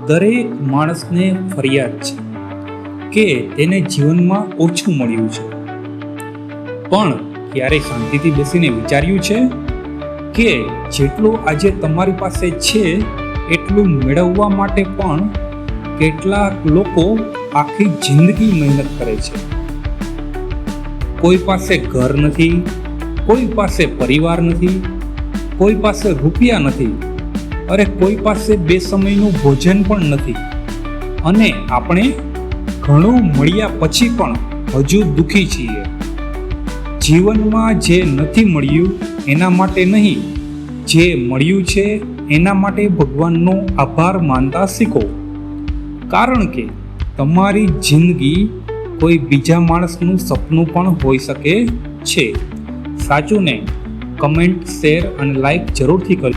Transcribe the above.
દરેક માણસને ફરિયાદ છે કે તેને જીવનમાં ઓછું મળ્યું છે, પણ ક્યારેય શાંતિથી બેસીને વિચાર્યું છે કે જેટલું આજે તમારી પાસે છે એટલું મેળવવા માટે પણ કેટલાક લોકો આખી જિંદગી મહેનત કરે છે. કોઈ પાસે ઘર નથી, કોઈ પાસે પરિવાર નથી, કોઈ પાસે રૂપિયા નથી, અરે કોઈ પાસે બે સમયનું ભોજન પણ નથી. અને આપણે ઘણું મળ્યા પછી પણ હજુ દુઃખી છીએ. જીવનમાં જે નથી મળ્યું એના માટે નહીં, જે મળ્યું છે એના માટે ભગવાનનો આભાર માનતા શીખો. કારણ કે તમારી જિંદગી કોઈ બીજા માણસનું સપનું પણ હોઈ શકે છે. સાચું ને? કમેન્ટ, શેર અને લાઈક જરૂરથી કરજો.